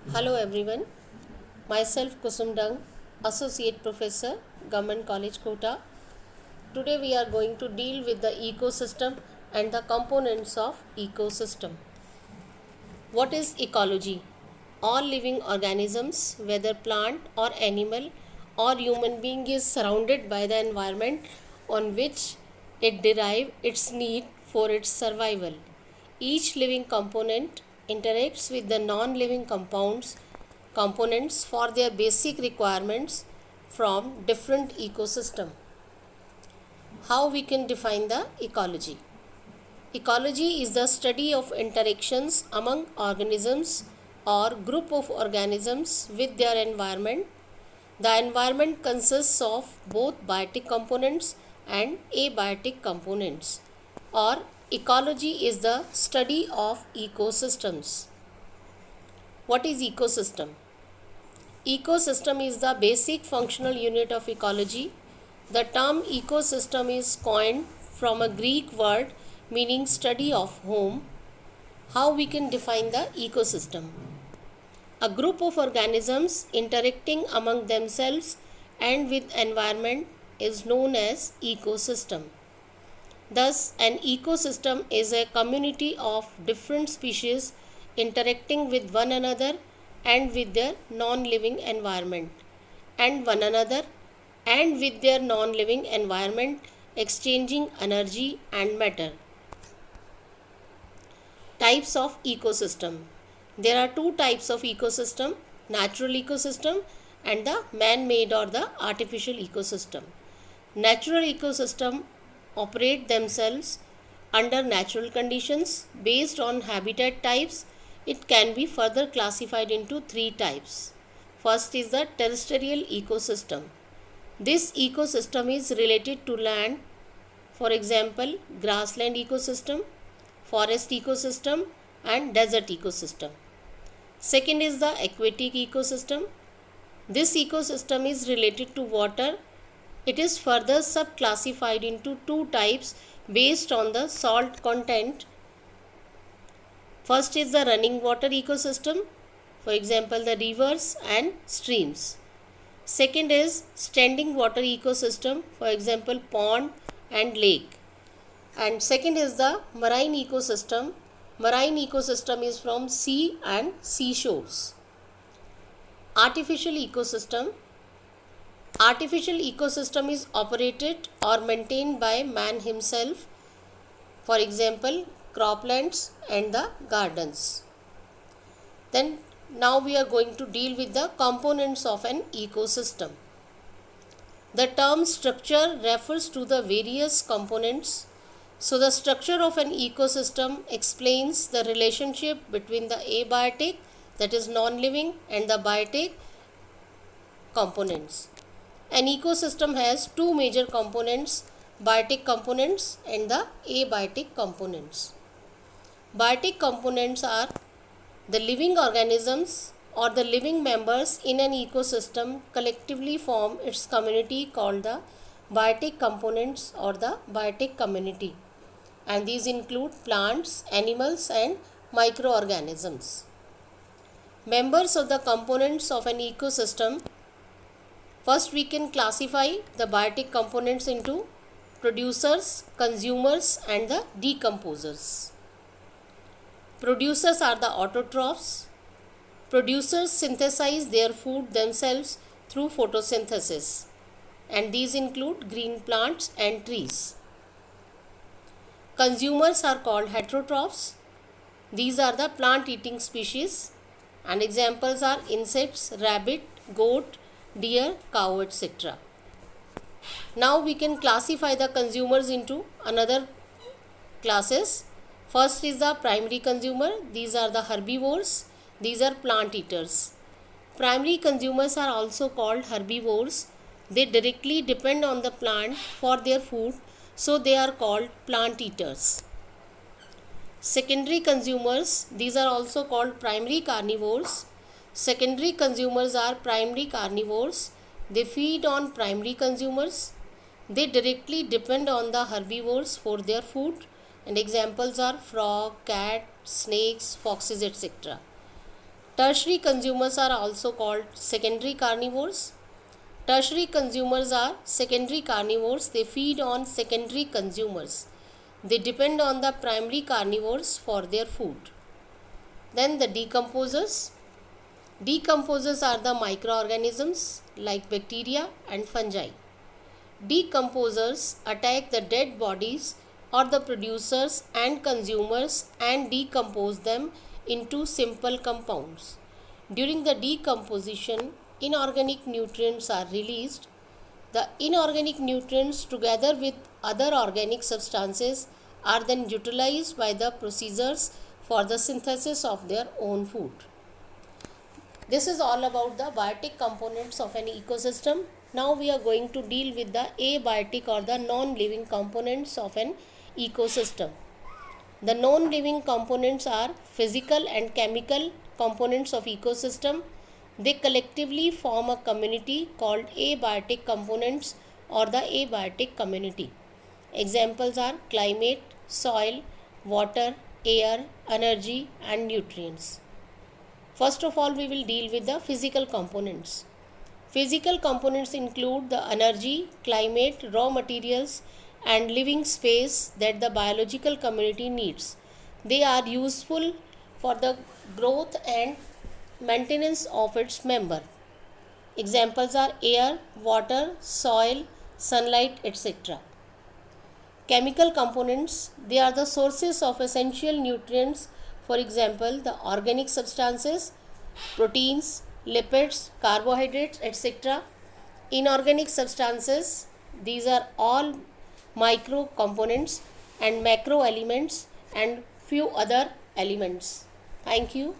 Hello everyone, myself Kusum Dung, Associate Professor, Government College Kota. Today we are going to deal with the ecosystem and the components of ecosystem. What is ecology? All living organisms, whether plant or animal or human being, is surrounded by the environment on which it derives its need for its survival. Each living component interacts with the non-living components for their basic requirements from different ecosystem. How we can define the ecology? Ecology is the study of interactions among organisms or group of organisms with their environment. The environment consists of both biotic components and abiotic components, or ecology is the study of ecosystems. What is ecosystem? Ecosystem is the basic functional unit of ecology. The term ecosystem is coined from a Greek word meaning study of home. How we can define the ecosystem? A group of organisms interacting among themselves and with environment is known as ecosystem. Thus, an ecosystem is a community of different species interacting with one another and with their non-living environment, and one another and with their non-living environment exchanging energy and matter. Types of ecosystem. There are two types of ecosystem: natural ecosystem and the man-made or the artificial ecosystem. Natural ecosystem operate themselves under natural conditions based on habitat types. It can be further classified into three types. First is the terrestrial ecosystem. This ecosystem is related to land, for example, grassland ecosystem, forest ecosystem, and desert ecosystem. Second is the aquatic ecosystem. This ecosystem is related to water. It is further subclassified into two types based on the salt content. First is the running water ecosystem, for example, the rivers and streams. Second is standing water ecosystem, for example, pond and lake. And second is the marine ecosystem. Marine ecosystem is from sea and seashores. Artificial ecosystem. Artificial ecosystem is operated or maintained by man himself, for example, croplands and the gardens. Then now we are going to deal with the components of an ecosystem. The term structure refers to the various components. So the structure of an ecosystem explains the relationship between the abiotic, that is non-living, and the biotic components. An ecosystem has two major components: biotic components and the abiotic components. Biotic components are the living organisms or the living members in an ecosystem collectively form its community called the biotic components or the biotic community, and these include plants, animals, and microorganisms. Members of the components of an ecosystem. First, we can classify the biotic components into producers, consumers, and the decomposers. Producers are the autotrophs. Producers synthesize their food themselves through photosynthesis, and these include green plants and trees. Consumers are called heterotrophs. These are the plant-eating species, and examples are insects, rabbit, goat, deer, cow, etc. Now we can classify the consumers into another classes. First is the primary consumer. These are the herbivores. These are plant eaters. Primary consumers are also called herbivores. They directly depend on the plant for their food, so they are called plant eaters. Secondary consumers, these are also called primary carnivores. Secondary consumers are primary carnivores. They feed on primary consumers. They directly depend on the herbivores for their food, and examples are frog, cat, snakes, foxes, etc. Tertiary consumers are also called secondary carnivores. Tertiary consumers are secondary carnivores. They feed on secondary consumers. They depend on the primary carnivores for their food. Then the decomposers. Decomposers are the microorganisms like bacteria and fungi. Decomposers attack the dead bodies or the producers and consumers and decompose them into simple compounds. During the decomposition, inorganic nutrients are released. The inorganic nutrients, together with other organic substances, are then utilized by the processors for the synthesis of their own food. This is all about the biotic components of an ecosystem. Now we are going to deal with the abiotic or the non-living components of an ecosystem. The non-living components are physical and chemical components of ecosystem. They collectively form a community called abiotic components or the abiotic community. Examples are climate, soil, water, air, energy and nutrients. First of all, we will deal with the physical components. Physical components include the energy, climate, raw materials and living space that the biological community needs. They are useful for the growth and maintenance of its member. Examples are air, water, soil, sunlight, etc. Chemical components, they are the sources of essential nutrients. For example, the organic substances, proteins, lipids, carbohydrates, etc. Inorganic substances, these are all micro components and macro elements and few other elements. Thank you.